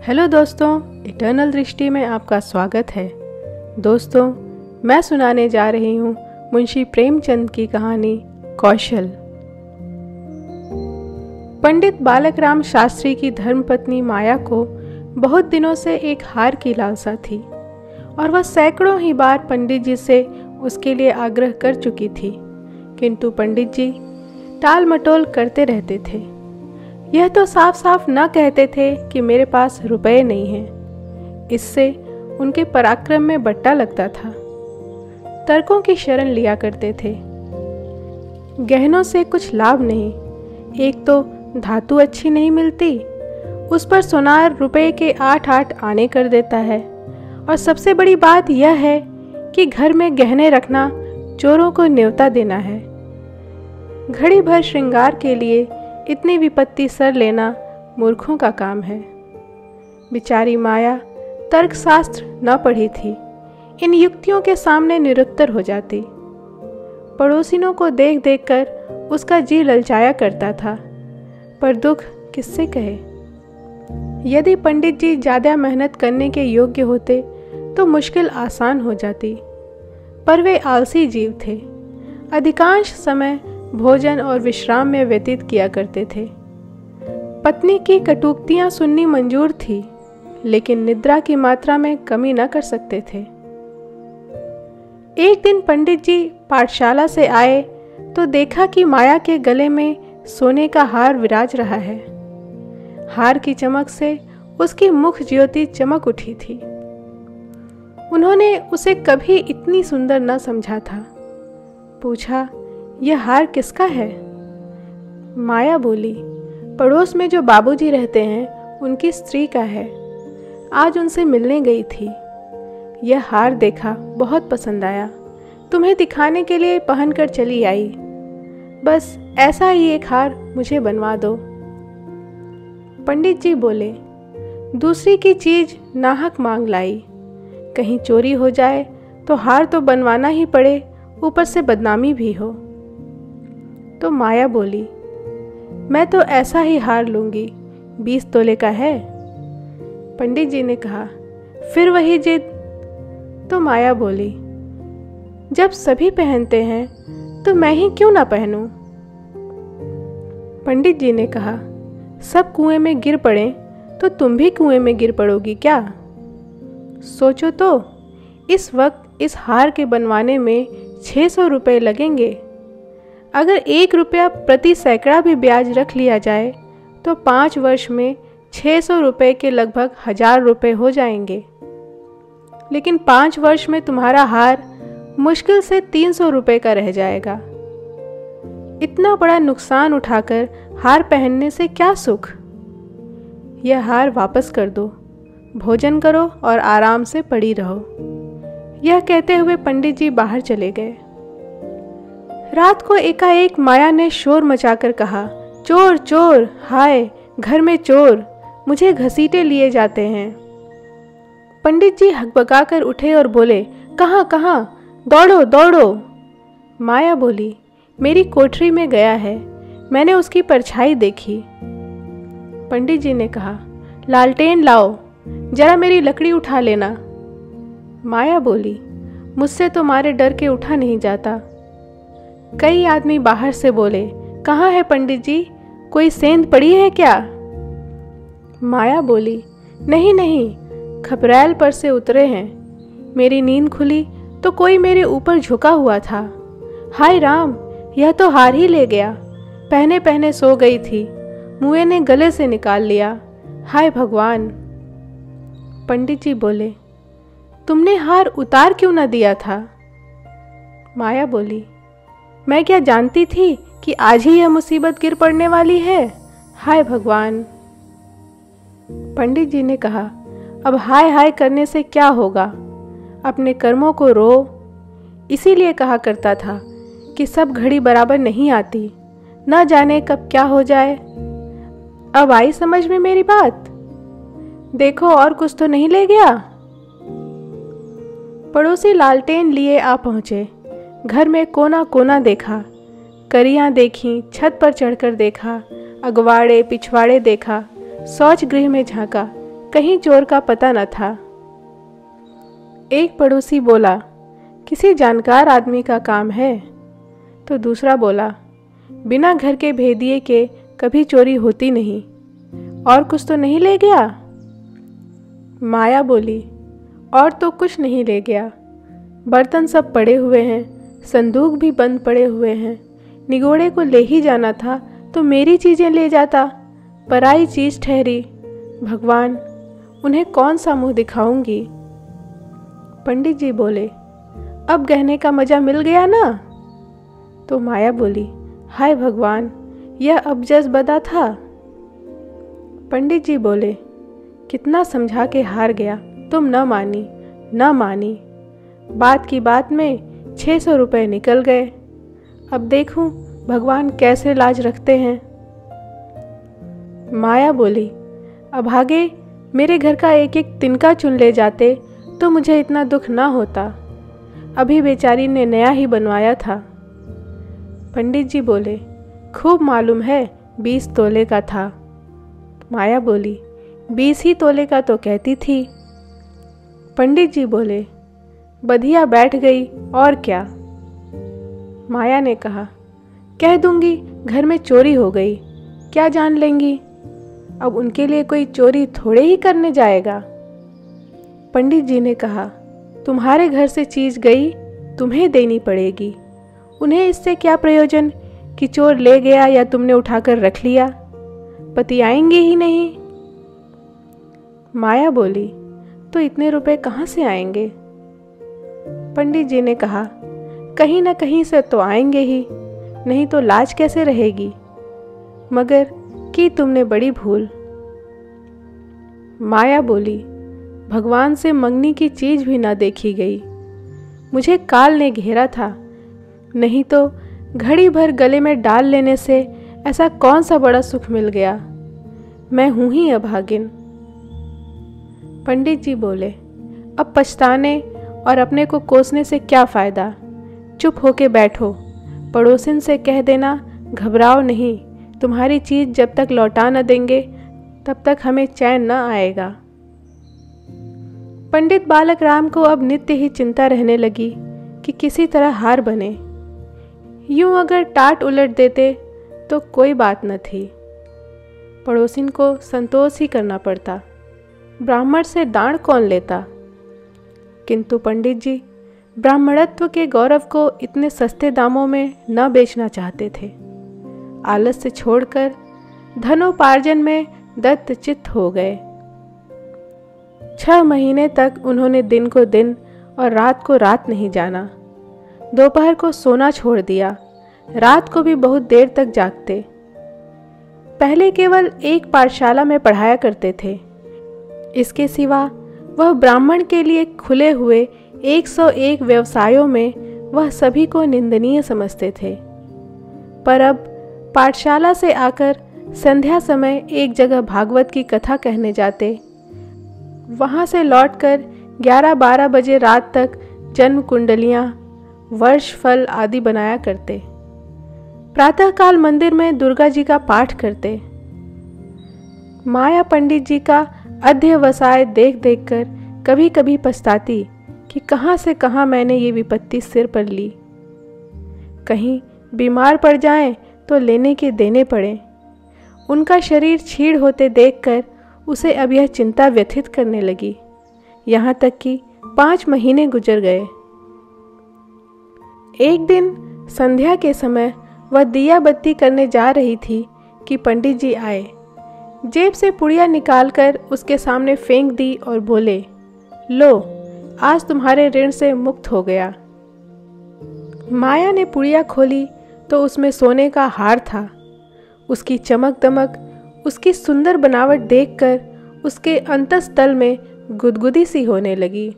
Hello दोस्तों, eternal दृष्टि में आपका स्वागत है। दोस्तों, मैं सुनाने जा रही हूँ मुंशी प्रेमचंद की कहानी कौशल। पंडित बालक राम शास्त्री की धर्मपत्नी माया को बहुत दिनों से एक हार की लालसा थी और वह सैकड़ों ही बार पंडित जी से उसके लिए आग्रह कर चुकी थी, किंतु पंडित जी टाल मटोल करते रहते थे। यह तो साफ साफ न कहते थे कि मेरे पास रुपए नहीं हैं। इससे उनके पराक्रम में बट्टा लगता था। तर्कों की शरण लिया करते थे। गहनों से कुछ लाभ नहीं, एक तो धातु अच्छी नहीं मिलती, उस पर सोनार रुपए के 8-8 आने कर देता है, और सबसे बड़ी बात यह है कि घर में गहने रखना चोरों को न्योता देना है। घड़ी भर श्रृंगार के लिए इतनी विपत्ति सर लेना मूर्खों का काम है। बेचारी माया तर्कशास्त्र न पढ़ी थी, इन युक्तियों के सामने निरुत्तर हो जाती। पड़ोसिनों को देख देख कर उसका जी ललचाया करता था, पर दुख किससे कहे। यदि पंडित जी ज़्यादा मेहनत करने के योग्य होते तो मुश्किल आसान हो जाती, पर वे आलसी जीव थे। अधिकांश समय भोजन और विश्राम में व्यतीत किया करते थे। पत्नी की कटुक्तियां सुननी मंजूर थी, लेकिन निद्रा की मात्रा में कमी न कर सकते थे। एक दिन पंडित जी पाठशाला से आए तो देखा कि माया के गले में सोने का हार विराज रहा है। हार की चमक से उसकी मुख ज्योति चमक उठी थी। उन्होंने उसे कभी इतनी सुंदर न समझा था। पूछा, यह हार किसका है? माया बोली, पड़ोस में जो बाबूजी रहते हैं उनकी स्त्री का है। आज उनसे मिलने गई थी। यह हार देखा, बहुत पसंद आया, तुम्हें दिखाने के लिए पहन कर चली आई। बस ऐसा ही एक हार मुझे बनवा दो। पंडित जी बोले, दूसरी की चीज नाहक मांग लाई, कहीं चोरी हो जाए तो हार तो बनवाना ही पड़े, ऊपर से बदनामी भी हो। तो माया बोली, मैं तो ऐसा ही हार लूंगी, 20 तोले का है। पंडित जी ने कहा, फिर वही जिद। तो माया बोली, जब सभी पहनते हैं तो मैं ही क्यों ना पहनूं। पंडित जी ने कहा, सब कुएं में गिर पड़े तो तुम भी कुएं में गिर पड़ोगी क्या? सोचो तो, इस वक्त इस हार के बनवाने में 600 रुपये लगेंगे। अगर 1 रुपया प्रति सैकड़ा भी ब्याज रख लिया जाए तो 5 वर्ष में 600 रुपये के लगभग 1000 रुपये हो जाएंगे। लेकिन 5 वर्ष में तुम्हारा हार मुश्किल से 300 रुपये का रह जाएगा। इतना बड़ा नुकसान उठाकर हार पहनने से क्या सुख। यह हार वापस कर दो, भोजन करो और आराम से पड़ी रहो। यह कहते हुए पंडित जी बाहर चले गए। रात को एकाएक माया ने शोर मचाकर कहा, चोर चोर, हाय घर में चोर, मुझे घसीटे लिए जाते हैं। पंडित जी हकबकाकर उठे और बोले, कहाँ कहाँ, दौड़ो दौड़ो। माया बोली, मेरी कोठरी में गया है, मैंने उसकी परछाई देखी। पंडित जी ने कहा, लालटेन लाओ, जरा मेरी लकड़ी उठा लेना। माया बोली, मुझसे तुम्हारे डर के उठा नहीं जाता। कई आदमी बाहर से बोले, कहाँ है पंडित जी, कोई सेंध पड़ी है क्या? माया बोली, नहीं नहीं, खपरैल पर से उतरे हैं। मेरी नींद खुली तो कोई मेरे ऊपर झुका हुआ था। हाय राम, यह तो हार ही ले गया। पहने पहने सो गई थी, मुए ने गले से निकाल लिया। हाय भगवान। पंडित जी बोले, तुमने हार उतार क्यों न दिया था? माया बोली, मैं क्या जानती थी कि आज ही यह मुसीबत गिर पड़ने वाली है। हाय भगवान। पंडित जी ने कहा, अब हाय हाय करने से क्या होगा, अपने कर्मों को रो। इसीलिए कहा करता था कि सब घड़ी बराबर नहीं आती, न जाने कब क्या हो जाए। अब आई समझ में मेरी बात? देखो और कुछ तो नहीं ले गया। पड़ोसी लालटेन लिए आ पहुंचे। घर में कोना कोना देखा, करियां देखी, छत पर चढ़कर देखा, अगवाड़े पिछवाड़े देखा, शौच गृह में झांका, कहीं चोर का पता न था। एक पड़ोसी बोला, किसी जानकार आदमी का काम है। तो दूसरा बोला, बिना घर के भेदिए के कभी चोरी होती नहीं। और कुछ तो नहीं ले गया? माया बोली, और तो कुछ नहीं ले गया। बर्तन सब पड़े हुए हैं, संदूक भी बंद पड़े हुए हैं। निगोड़े को ले ही जाना था तो मेरी चीज़ें ले जाता, पराई चीज़ ठहरी। भगवान, उन्हें कौन सा मुंह दिखाऊंगी। पंडित जी बोले, अब गहने का मज़ा मिल गया ना? तो माया बोली, हाय भगवान, यह अबजस बदा था। पंडित जी बोले, कितना समझा के हार गया, तुम न मानी न मानी। बात की बात में 600 रुपये निकल गए। अब देखूं भगवान कैसे लाज रखते हैं। माया बोली, अभागे, मेरे घर का एक एक तिनका चुन ले जाते तो मुझे इतना दुख ना होता। अभी बेचारी ने नया ही बनवाया था। पंडित जी बोले, खूब मालूम है 20 तोले का था। माया बोली, 20 ही तोले का तो कहती थी। पंडित जी बोले, बधिया बैठ गई और क्या। माया ने कहा, कह दूंगी घर में चोरी हो गई, क्या जान लेंगी। अब उनके लिए कोई चोरी थोड़े ही करने जाएगा। पंडित जी ने कहा, तुम्हारे घर से चीज़ गई, तुम्हें देनी पड़ेगी। उन्हें इससे क्या प्रयोजन कि चोर ले गया या तुमने उठाकर रख लिया, पति आएंगे ही नहीं। माया बोली, तो इतने रुपए कहाँ से आएंगे। पंडित जी ने कहा, कहीं ना कहीं से तो आएंगे ही, नहीं तो लाज कैसे रहेगी। मगर की तुमने बड़ी भूल। माया बोली, भगवान से मंगनी की चीज भी ना देखी गई। मुझे काल ने घेरा था, नहीं तो घड़ी भर गले में डाल लेने से ऐसा कौन सा बड़ा सुख मिल गया। मैं हूं ही अभागिन। पंडित जी बोले, अब पछताने और अपने को कोसने से क्या फ़ायदा। चुप होके बैठो, पड़ोसिन से कह देना घबराओ नहीं, तुम्हारी चीज़ जब तक लौटा न देंगे तब तक हमें चैन न आएगा। पंडित बालक राम को अब नित्य ही चिंता रहने लगी कि किसी तरह हार बने। यूं अगर टाट उलट देते तो कोई बात न थी, पड़ोसिन को संतोष ही करना पड़ता, ब्राह्मण से दाण कौन लेता। किंतु पंडित जी ब्राह्मणत्व के गौरव को इतने सस्ते दामों में न बेचना चाहते थे। आलस से छोड़कर धनोपार्जन में दत्तचित्त हो गए। 6 महीने तक उन्होंने दिन को दिन और रात को रात नहीं जाना। दोपहर को सोना छोड़ दिया, रात को भी बहुत देर तक जागते। पहले केवल एक पाठशाला में पढ़ाया करते थे, इसके सिवा वह ब्राह्मण के लिए खुले हुए 101 व्यवसायों में वह सभी को निंदनीय समझते थे। पर अब पाठशाला से आकर संध्या समय एक जगह भागवत की कथा कहने जाते, वहाँ से लौटकर 11-12 बजे रात तक जन्म कुंडलियाँ, वर्ष फल आदि बनाया करते। प्रातःकाल मंदिर में दुर्गा जी का पाठ करते। माया पंडित जी का अध्यवसाय देख देखकर कभी कभी पछताती कि कहाँ से कहाँ मैंने ये विपत्ति सिर पर ली। कहीं बीमार पड़ जाएं तो लेने के देने पड़े। उनका शरीर छीड़ होते देखकर उसे अब यह चिंता व्यथित करने लगी। यहाँ तक कि 5 महीने गुजर गए। एक दिन संध्या के समय वह दिया बत्ती करने जा रही थी कि पंडित जी आए। जेब से पुड़िया निकालकर उसके सामने फेंक दी और बोले, लो, आज तुम्हारे ऋण से मुक्त हो गया। माया ने पुड़िया खोली तो उसमें सोने का हार था। उसकी चमक दमक, उसकी सुंदर बनावट देखकर उसके अंतस्तल में गुदगुदी सी होने लगी।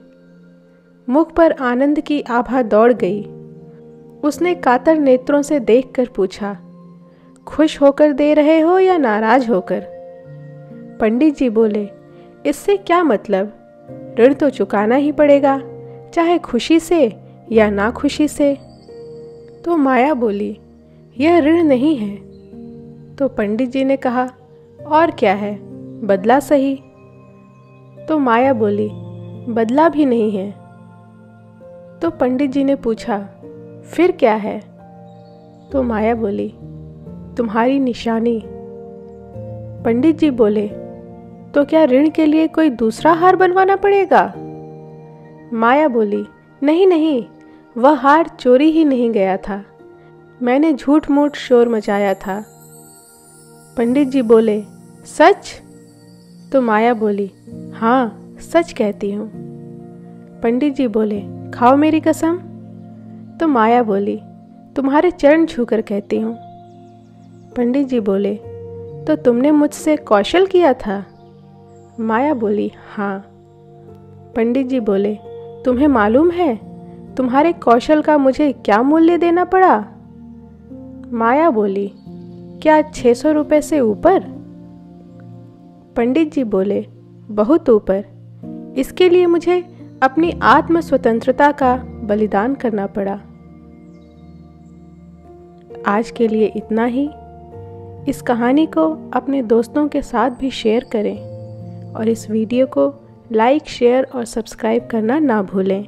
मुख पर आनंद की आभा दौड़ गई। उसने कातर नेत्रों से देखकर पूछा, खुश होकर दे रहे हो या नाराज होकर। पंडित जी बोले, इससे क्या मतलब, ऋण तो चुकाना ही पड़ेगा, चाहे खुशी से या ना खुशी से। तो माया बोली, यह ऋण नहीं है। तो पंडित जी ने कहा, और क्या है, बदला सही। तो माया बोली, बदला भी नहीं है। तो पंडित जी ने पूछा, फिर क्या है? तो माया बोली, तुम्हारी निशानी। पंडित जी बोले, तो क्या ऋण के लिए कोई दूसरा हार बनवाना पड़ेगा? माया बोली, नहीं नहीं, वह हार चोरी ही नहीं गया था, मैंने झूठ मूठ शोर मचाया था। पंडित जी बोले, सच? तो माया बोली, हाँ सच कहती हूँ। पंडित जी बोले, खाओ मेरी कसम। तो माया बोली, तुम्हारे चरण छूकर कहती हूँ। पंडित जी बोले, तो तुमने मुझसे कौशल किया था? माया बोली, हाँ। पंडित जी बोले, तुम्हें मालूम है तुम्हारे कौशल का मुझे क्या मूल्य देना पड़ा? माया बोली, क्या 600 रुपये से ऊपर? पंडित जी बोले, बहुत ऊपर। इसके लिए मुझे अपनी आत्म स्वतंत्रता का बलिदान करना पड़ा। आज के लिए इतना ही। इस कहानी को अपने दोस्तों के साथ भी शेयर करें और इस वीडियो को लाइक, शेयर और सब्सक्राइब करना ना भूलें।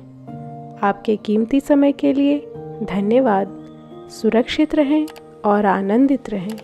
आपके कीमती समय के लिए धन्यवाद। सुरक्षित रहें और आनंदित रहें।